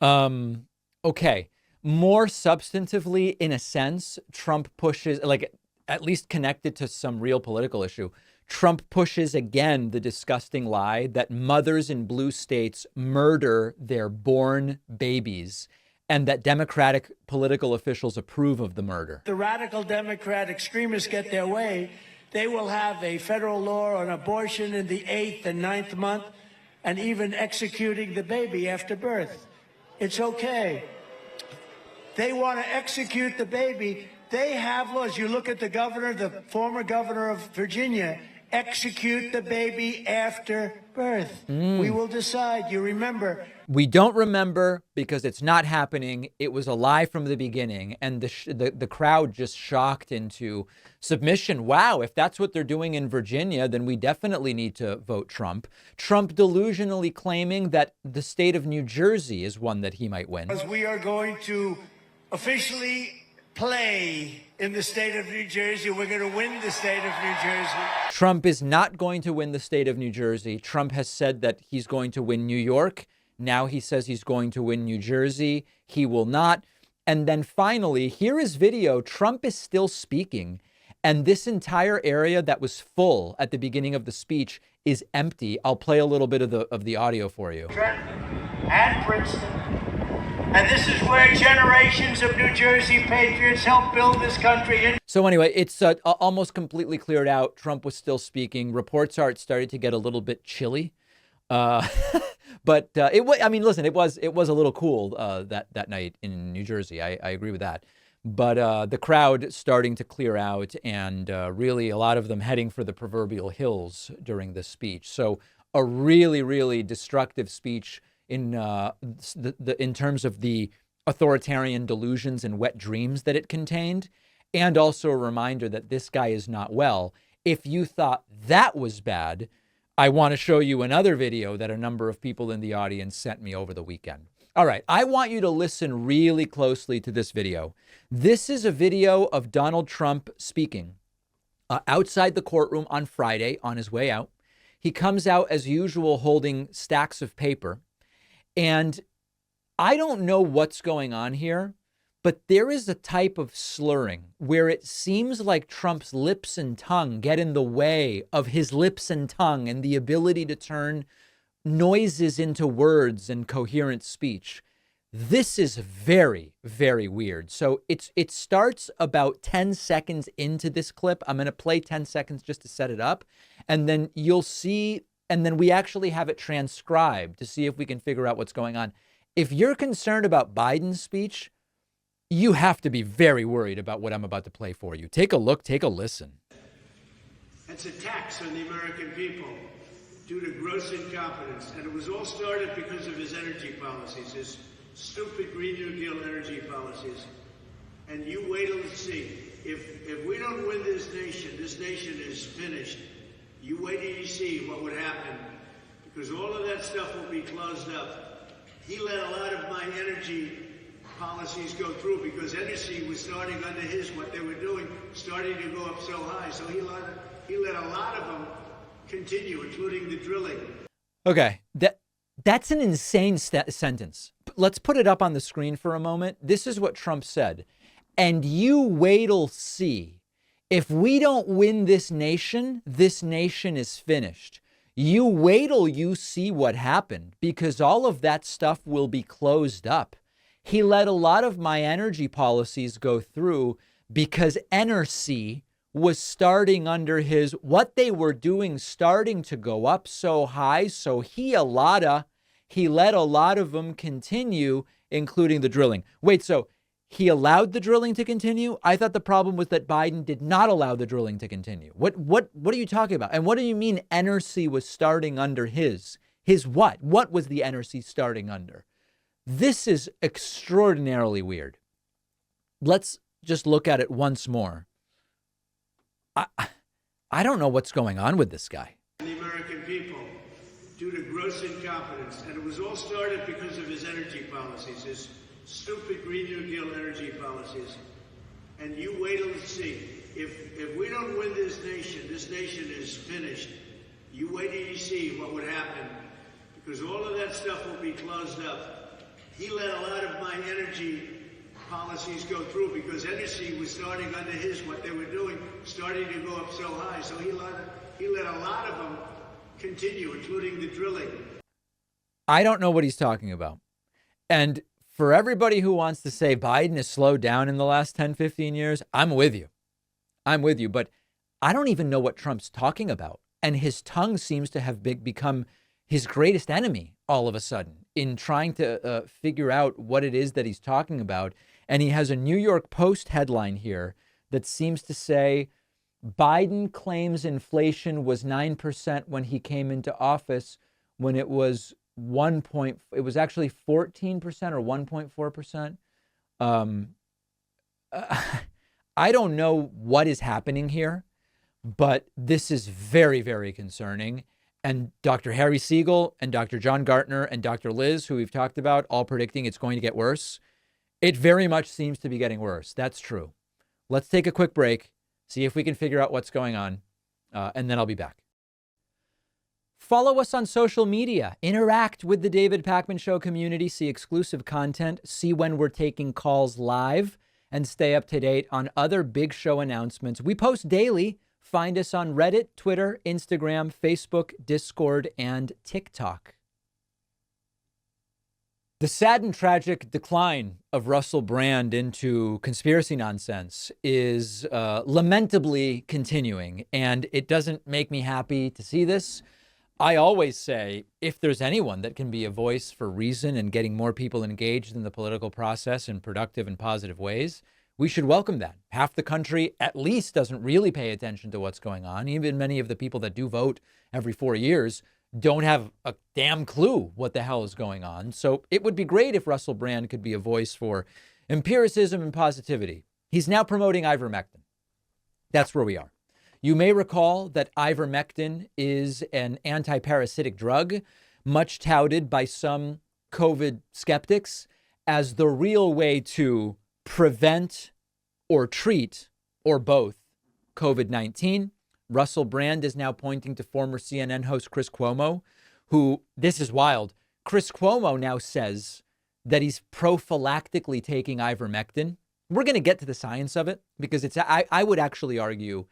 Okay. More substantively, in a sense, Trump pushes, like, at least connected to some real political issue, Trump pushes again the disgusting lie that mothers in blue states murder their born babies and that Democratic political officials approve of the murder. The radical Democrat extremists get their way, they will have a federal law on abortion in the 8th and 9th month and even executing the baby after birth. It's okay. They want to execute the baby. They have laws. You look at the governor, the former governor of Virginia, execute the baby after birth. We will decide. You remember. We don't remember because it's not happening. It was a lie from the beginning. And the crowd just shocked into submission. Wow, if that's what they're doing in Virginia, then we definitely need to vote Trump. Trump delusionally claiming that the state of New Jersey is one that he might win. Because we are going to officially play in the state of New Jersey. We're going to win the state of New Jersey. Trump is not going to win the state of New Jersey. Trump has said that he's going to win New York. Now he says he's going to win New Jersey. He will not. And then finally, here is video. Trump is still speaking. And this entire area that was full at the beginning of the speech is empty. I'll play a little bit of the audio for you. Trenton and Princeton. And this is where generations of New Jersey patriots helped build this country. So anyway, it's almost completely cleared out. Trump was still speaking. Reports are it started to get a little bit chilly. But listen, it was a little cool that night in New Jersey. I agree with that. But the crowd starting to clear out, and really a lot of them heading for the proverbial hills during this speech. So a really, really destructive speech in terms of the authoritarian delusions and wet dreams that it contained, and also a reminder that this guy is not well. If you thought that was bad, I want to show you another video that a number of people in the audience sent me over the weekend. All right, I want you to listen really closely to this video. This is a video of Donald Trump speaking outside the courtroom on Friday on his way out. He comes out as usual holding stacks of paper. And I don't know what's going on here, but there is a type of slurring where it seems like Trump's lips and tongue get in the way of his lips and tongue and the ability to turn noises into words and coherent speech. This is very, very weird. So it starts about 10 seconds into this clip. I'm going to play 10 seconds just to set it up. And then you'll see, and then we actually have it transcribed to see if we can figure out what's going on. If you're concerned about Biden's speech, you have to be very worried about what I'm about to play for you. Take a look, take a listen. It's a tax on the American people due to gross incompetence. And it was all started because of his energy policies, his stupid Green New Deal energy policies. And you wait till you see. If we don't win this nation is finished. You wait till you see what would happen, because all of that stuff will be closed up. He let a lot of my energy policies go through because energy was starting under what they were doing, starting to go up so high. So he let a lot of them continue, including the drilling. Okay, that's an insane sentence. Let's put it up on the screen for a moment. This is what Trump said. And you wait'll see. If we don't win this nation is finished. You wait till you see what happened, because all of that stuff will be closed up. He let a lot of my energy policies go through because energy was starting under what they were doing starting to go up so high. So he let a lot of them continue, including the drilling. Wait, so he allowed the drilling to continue? I thought the problem was that Biden did not allow the drilling to continue. What are you talking about? And what do you mean NRC was starting under his? His what? What was the NRC starting under? This is extraordinarily weird. Let's just look at it once more. I don't know what's going on with this guy. The American people due to gross incompetence. And it was all started because of his energy policies, his stupid Green New Deal energy policies. And you wait till you see. If we don't win this nation is finished. You wait till you see what would happen, because all of that stuff will be closed up. He let a lot of my energy policies go through because energy was starting under what they were doing, starting to go up so high. So he let a lot of them continue, including the drilling. I don't know what he's talking about. And for everybody who wants to say Biden has slowed down in the last 10, 15 years, I'm with you. But I don't even know what Trump's talking about. And his tongue seems to have become his greatest enemy all of a sudden in trying to figure out what it is that he's talking about. And he has a New York Post headline here that seems to say, Biden claims inflation was 9% when he came into office, when it was it was actually 14% or 1.4%. I don't know what is happening here, but this is very, very concerning. And Dr. Harry Siegel and Dr. John Gartner and Dr. Liz, who we've talked about, all predicting it's going to get worse. It very much seems to be getting worse. That's true. Let's take a quick break, see if we can figure out what's going on, and then I'll be back. Follow us on social media. Interact with the David Pakman Show community. See exclusive content. See when we're taking calls live. And stay up to date on other big show announcements. We post daily. Find us on Reddit, Twitter, Instagram, Facebook, Discord, and TikTok. The sad and tragic decline of Russell Brand into conspiracy nonsense is lamentably continuing, and it doesn't make me happy to see this. I always say, if there's anyone that can be a voice for reason and getting more people engaged in the political process in productive and positive ways, we should welcome that. Half the country at least doesn't really pay attention to what's going on. Even many of the people that do vote every 4 years don't have a damn clue what the hell is going on. So it would be great if Russell Brand could be a voice for empiricism and positivity. He's now promoting ivermectin. That's where we are. You may recall that ivermectin is an anti-parasitic drug, much touted by some COVID skeptics as the real way to prevent or treat, or both, COVID-19. Russell Brand is now pointing to former CNN host Chris Cuomo, who, this is wild, Chris Cuomo now says that he's prophylactically taking ivermectin. We're going to get to the science of it because I would actually argue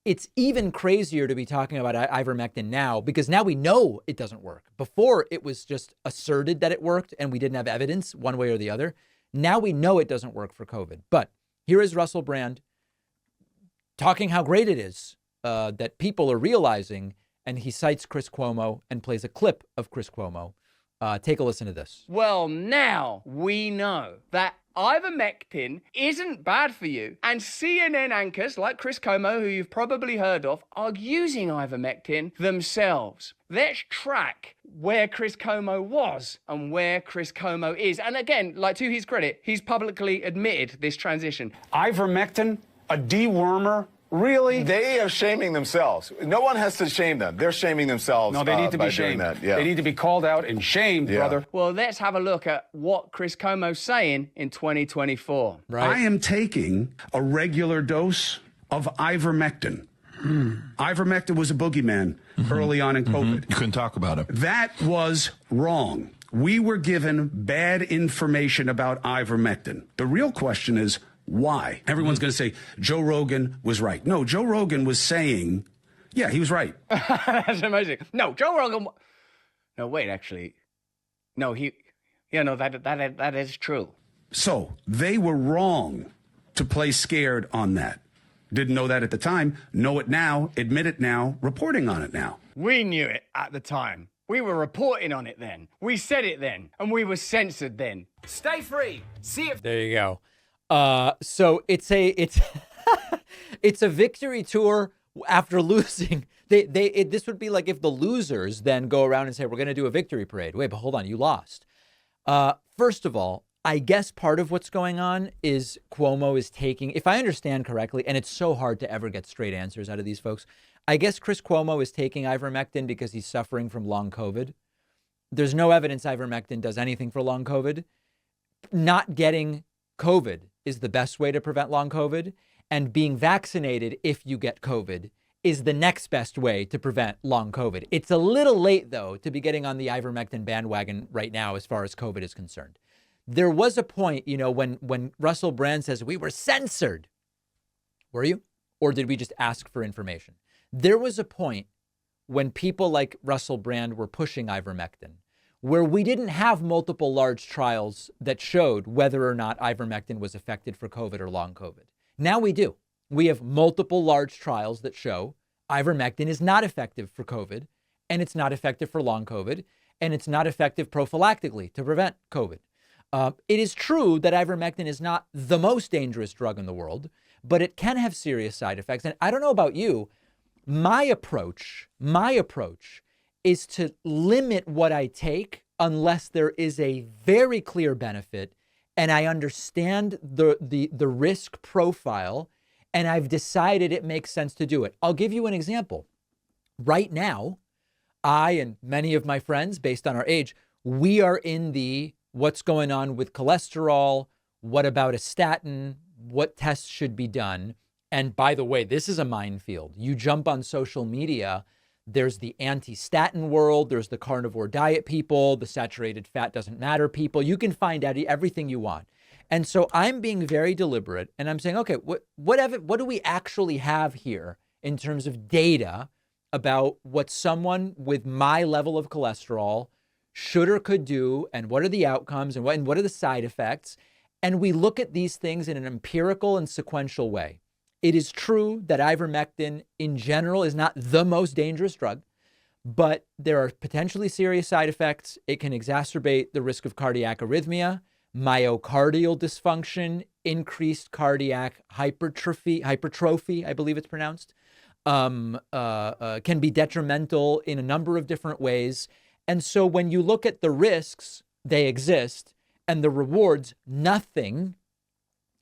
it's even crazier to be talking about ivermectin now because now we know it doesn't work. Before, it was just asserted that it worked and we didn't have evidence one way or the other. Now we know it doesn't work for COVID. But here is Russell Brand talking how great it is that people are realizing, and he cites Chris Cuomo and plays a clip of Chris Cuomo. Take a listen to this. Well, now we know that ivermectin isn't bad for you. And CNN anchors like Chris Cuomo, who you've probably heard of, are using ivermectin themselves. Let's track where Chris Cuomo was and where Chris Cuomo is. And again, like to his credit, he's publicly admitted this transition. Ivermectin, a dewormer, really? They are shaming themselves. No one has to shame them. They're shaming themselves. No, they need to be shamed. Yeah. They need to be called out and shamed, brother. Well, let's have a look at what Chris Cuomo's saying in 2024. Right. I am taking a regular dose of ivermectin. Ivermectin was a boogeyman early on in COVID. You couldn't talk about it. That was wrong. We were given bad information about ivermectin. The real question is, why? Everyone's going to say Joe Rogan was right. No, Joe Rogan was saying, yeah, he was right. That's amazing. No, Joe Rogan. No, wait, actually. No, that is true. So they were wrong to play scared on that. Didn't know that at the time. Know it now. Admit it now. Reporting on it now. We knew it at the time. We were reporting on it then. We said it then. And we were censored then. Stay free. See if. There you go. So it's it's a victory tour after losing. This would be like if the losers then go around and say, we're going to do a victory parade. Wait, but hold on, you lost. First of all, I guess part of what's going on is Cuomo is taking, if I understand correctly, and it's so hard to ever get straight answers out of these folks. I guess Chris Cuomo is taking ivermectin because he's suffering from long COVID. There's no evidence ivermectin does anything for long COVID. Not getting COVID is the best way to prevent long COVID, and being vaccinated if you get COVID is the next best way to prevent long COVID. It's a little late, though, to be getting on the ivermectin bandwagon right now as far as COVID is concerned. There was a point, when Russell Brand says we were censored. Were you? Or did we just ask for information? There was a point when people like Russell Brand were pushing ivermectin, where we didn't have multiple large trials that showed whether or not ivermectin was effective for COVID or long COVID. Now we do. We have multiple large trials that show ivermectin is not effective for COVID, and it's not effective for long COVID, and it's not effective prophylactically to prevent COVID. It is true that ivermectin is not the most dangerous drug in the world, but it can have serious side effects. And I don't know about you, my approach is to limit what I take unless there is a very clear benefit and I understand the risk profile and I've decided it makes sense to do it. I'll give you an example. Right now, I and many of my friends, based on our age, we are in the what's going on with cholesterol, What about a statin? What tests should be done? And by the way, this is a minefield. You jump on social media, there's the anti-statin world, there's the carnivore diet people, the saturated fat doesn't matter people. You can find out everything you want. And so I'm being very deliberate and I'm saying, okay, what do we actually have here in terms of data about what someone with my level of cholesterol should or could do, and what are the outcomes, and what are the side effects? And we look at these things in an empirical and sequential way. It is true that ivermectin in general is not the most dangerous drug, but there are potentially serious side effects. It can exacerbate the risk of cardiac arrhythmia, myocardial dysfunction, increased cardiac hypertrophy, I believe it's pronounced, can be detrimental in a number of different ways. And so when you look at the risks, they exist, and the rewards, nothing.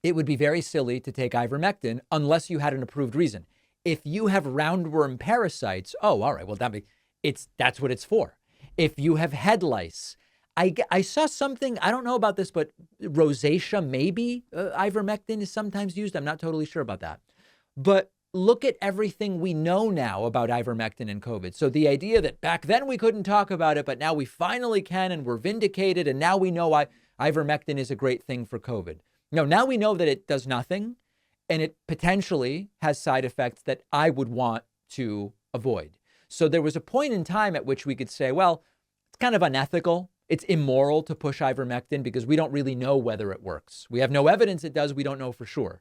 It would be very silly to take ivermectin unless you had an approved reason. If you have roundworm parasites, oh, all right, well, that's what it's for. If you have head lice, I saw something, I don't know about this, but rosacea, maybe ivermectin is sometimes used. I'm not totally sure about that. But look at everything we know now about ivermectin and COVID. So the idea that back then we couldn't talk about it, but now we finally can and we're vindicated, and now we know ivermectin is a great thing for COVID. No, now we know that it does nothing, and it potentially has side effects that I would want to avoid. So there was a point in time at which we could say, well, it's kind of unethical. It's immoral to push ivermectin because we don't really know whether it works. We have no evidence it does. We don't know for sure.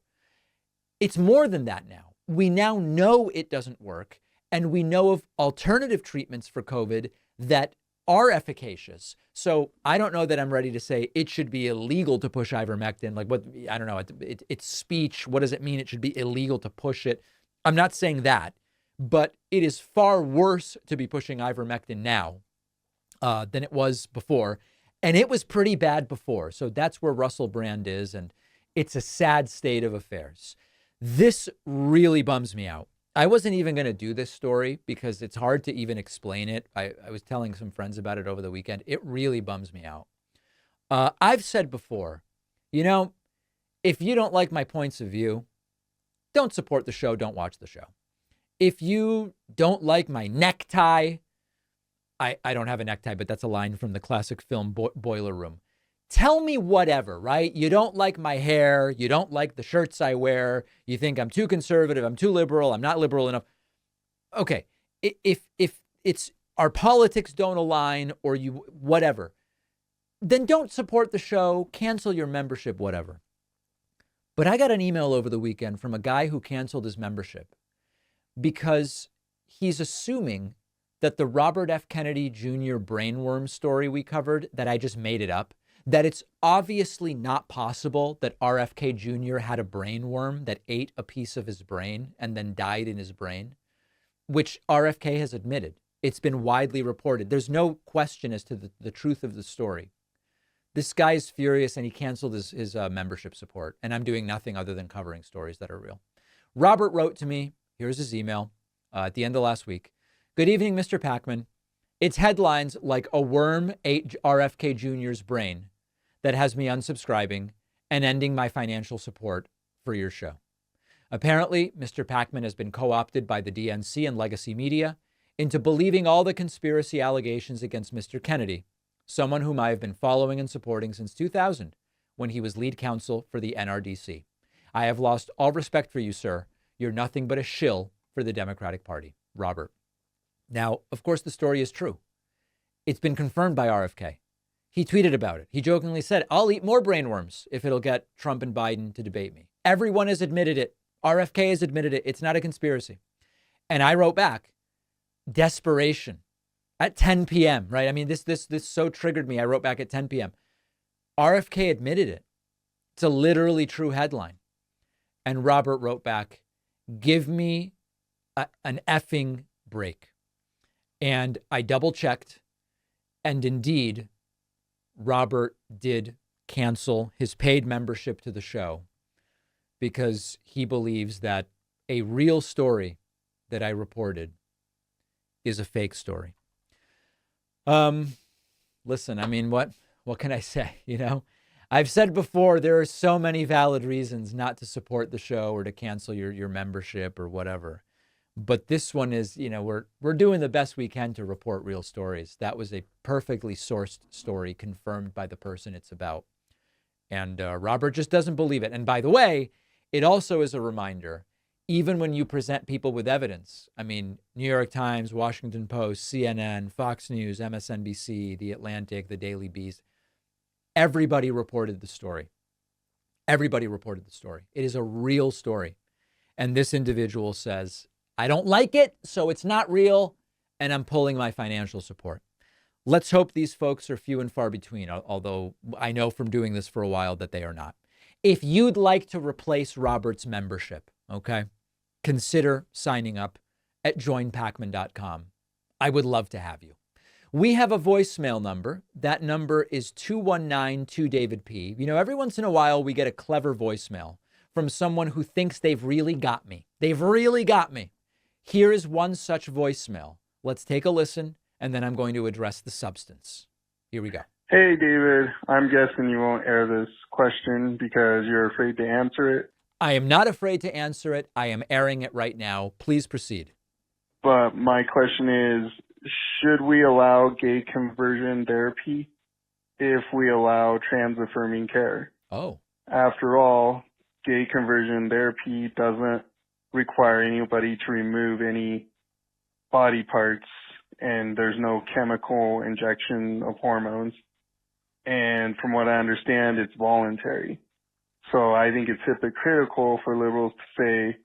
It's more than that now. We now know it doesn't work, and we know of alternative treatments for COVID that are efficacious. So I don't know that I'm ready to say it should be illegal to push ivermectin. Like what, I don't know, it's speech. What does it mean? It should be illegal to push it. I'm not saying that, but it is far worse to be pushing ivermectin now than it was before. And it was pretty bad before. So that's where Russell Brand is. And it's a sad state of affairs. This really bums me out. I wasn't even going to do this story because it's hard to even explain it. I was telling some friends about it over the weekend. It really bums me out. I've said before, if you don't like my points of view, don't support the show. Don't watch the show. If you don't like my necktie, I don't have a necktie, but that's a line from the classic film Boiler Room. Tell me whatever, right? You don't like my hair. You don't like the shirts I wear. You think I'm too conservative. I'm too liberal. I'm not liberal enough. Okay. If it's our politics don't align or you, whatever, then don't support the show, cancel your membership, whatever. But I got an email over the weekend from a guy who canceled his membership because he's assuming that the Robert F. Kennedy Jr. brainworm story we covered, that I just made it up, that it's obviously not possible that RFK Jr. had a brainworm that ate a piece of his brain and then died in his brain, which RFK has admitted. It's been widely reported. There's no question as to the truth of the story. This guy is furious and he canceled his membership support. And I'm doing nothing other than covering stories that are real. Robert wrote to me. Here's his email at the end of last week. Good evening, Mr. Pacman. It's headlines like a worm ate RFK Jr.'s brain that has me unsubscribing and ending my financial support for your show. Apparently, Mr. Pacman has been co-opted by the DNC and legacy media into believing all the conspiracy allegations against Mr. Kennedy, someone whom I have been following and supporting since 2000 when he was lead counsel for the NRDC. I have lost all respect for you, sir. You're nothing but a shill for the Democratic Party. Robert. Now, of course, the story is true. It's been confirmed by RFK. He tweeted about it. He jokingly said, I'll eat more brainworms if it'll get Trump and Biden to debate me. Everyone has admitted it. RFK has admitted it. It's not a conspiracy. And I wrote back, desperation at 10 p.m., right? I mean, this so triggered me. I wrote back at 10 p.m. RFK admitted it. It's a literally true headline. And Robert wrote back, give me an effing break. And I double checked. And indeed, Robert did cancel his paid membership to the show because he believes that a real story that I reported is a fake story. Listen, I mean, what can I say? I've said before, there are so many valid reasons not to support the show or to cancel your membership or whatever. But this one is, we're doing the best we can to report real stories. That was a perfectly sourced story confirmed by the person it's about. And Robert just doesn't believe it. And by the way, it also is a reminder, even when you present people with evidence, I mean, New York Times, Washington Post, CNN, Fox News, MSNBC, The Atlantic, The Daily Beast, everybody reported the story. Everybody reported the story. It is a real story. And this individual says, I don't like it, so it's not real, and I'm pulling my financial support. Let's hope these folks are few and far between, although I know from doing this for a while that they are not. If you'd like to replace Robert's membership, okay, consider signing up at joinpacman.com. I would love to have you. We have a voicemail number. That number is 219-2-DAVID-P. Every once in a while we get a clever voicemail from someone who thinks they've really got me. They've really got me. Here is one such voicemail. Let's take a listen, and then I'm going to address the substance. Here we go. Hey, David. I'm guessing you won't air this question because you're afraid to answer it. I am not afraid to answer it. I am airing it right now. Please proceed. But my question is, should we allow gay conversion therapy if we allow trans-affirming care? Oh. After all, gay conversion therapy doesn't require anybody to remove any body parts, and there's no chemical injection of hormones. And from what I understand, it's voluntary. So I think it's hypocritical for liberals to say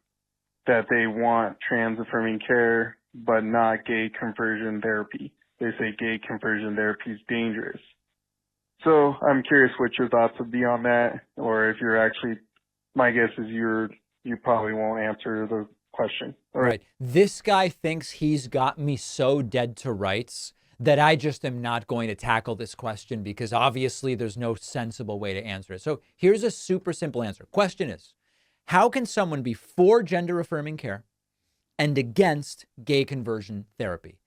that they want trans-affirming care, but not gay conversion therapy. They say gay conversion therapy is dangerous. So I'm curious what your thoughts would be on that, or if you're actually, my guess is you probably won't answer the question. All right. This guy thinks he's got me so dead to rights that I just am not going to tackle this question because obviously there's no sensible way to answer it. So here's a super simple answer. Question is, how can someone be for gender affirming care and against gay conversion therapy?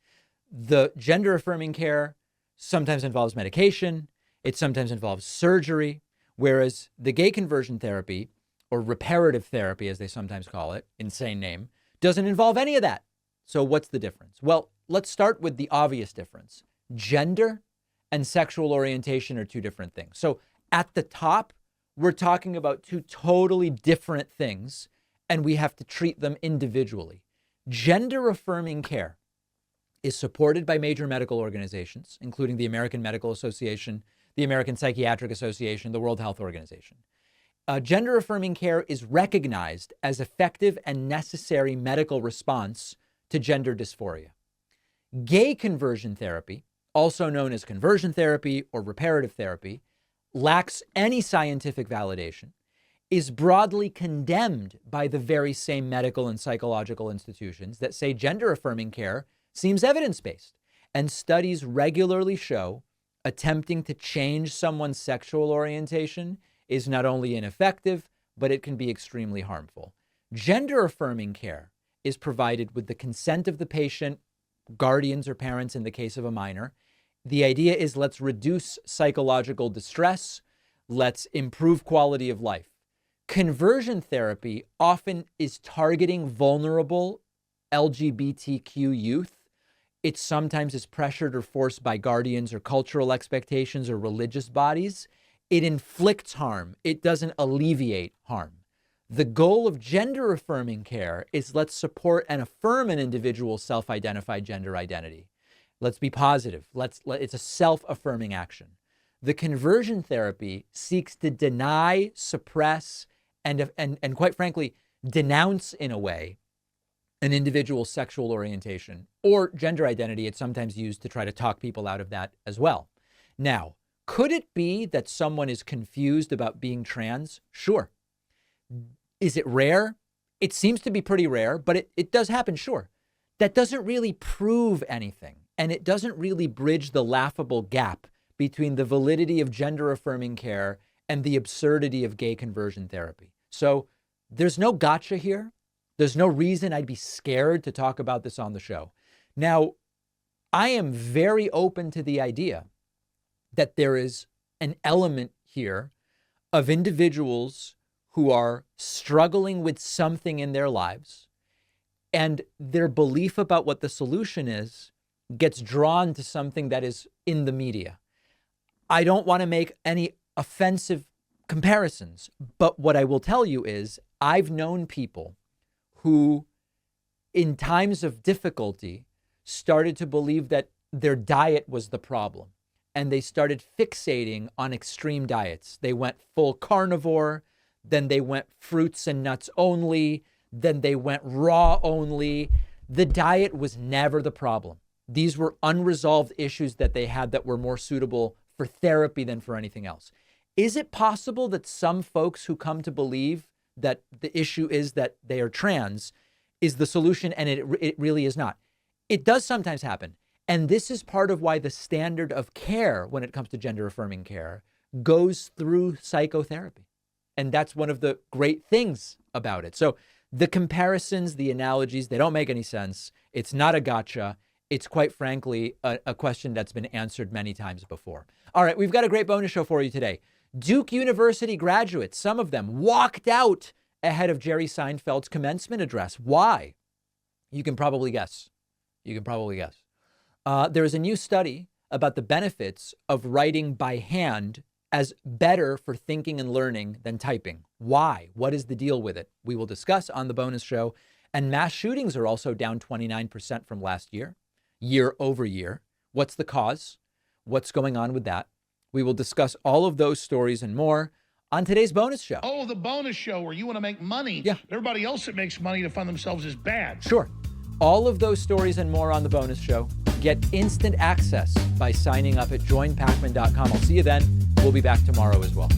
The gender affirming care sometimes involves medication. It sometimes involves surgery, whereas the gay conversion therapy, or reparative therapy, as they sometimes call it, insane name, doesn't involve any of that. So what's the difference? Well, let's start with the obvious difference. Gender and sexual orientation are two different things. So at the top, we're talking about two totally different things, and we have to treat them individually. Gender affirming care is supported by major medical organizations, including the American Medical Association, the American Psychiatric Association, the World Health Organization. Gender affirming care is recognized as effective and necessary medical response to gender dysphoria. Gay conversion therapy, also known as conversion therapy or reparative therapy, lacks any scientific validation, is broadly condemned by the very same medical and psychological institutions that say gender affirming care seems evidence-based, and studies regularly show attempting to change someone's sexual orientation is not only ineffective, but it can be extremely harmful. Gender affirming care is provided with the consent of the patient, guardians or parents in the case of a minor. The idea is let's reduce psychological distress, let's improve quality of life. Conversion therapy often is targeting vulnerable LGBTQ youth. It sometimes is pressured or forced by guardians or cultural expectations or religious bodies. It inflicts harm. It doesn't alleviate harm. The goal of gender affirming care is let's support and affirm an individual's self-identified gender identity. Let's be positive. It's a self-affirming action. The conversion therapy seeks to deny, suppress, and quite frankly, denounce in a way an individual's sexual orientation or gender identity. It's sometimes used to try to talk people out of that as well. Now, could it be that someone is confused about being trans? Sure. Is it rare? It seems to be pretty rare, but it does happen, sure. That doesn't really prove anything, and it doesn't really bridge the laughable gap between the validity of gender affirming care and the absurdity of gay conversion therapy. So there's no gotcha here. There's no reason I'd be scared to talk about this on the show. Now, I am very open to the idea that there is an element here of individuals who are struggling with something in their lives, and their belief about what the solution is gets drawn to something that is in the media. I don't want to make any offensive comparisons, but what I will tell you is I've known people who, in times of difficulty, started to believe that their diet was the problem, and they started fixating on extreme diets. They went full carnivore, then they went fruits and nuts only, then they went raw only. The diet was never the problem. These were unresolved issues that they had that were more suitable for therapy than for anything else. Is it possible that some folks who come to believe that the issue is that they are trans is the solution, and it really is not? It does sometimes happen. And this is part of why the standard of care when it comes to gender affirming care goes through psychotherapy. And that's one of the great things about it. So the comparisons, the analogies, they don't make any sense. It's not a gotcha. It's quite frankly a question that's been answered many times before. All right, we've got a great bonus show for you today. Duke University graduates, some of them walked out ahead of Jerry Seinfeld's commencement address. Why? You can probably guess. There is a new study about the benefits of writing by hand as better for thinking and learning than typing. Why? What is the deal with it? We will discuss on the bonus show. And mass shootings are also down 29% from last year over year. What's the cause? What's going on with that? We will discuss all of those stories and more on today's bonus show. Oh, the bonus show where you want to make money. Yeah. Everybody else that makes money to fund themselves is bad. Sure. All of those stories and more on the bonus show. Get instant access by signing up at joinpacman.com. I'll see you then. We'll be back tomorrow as well.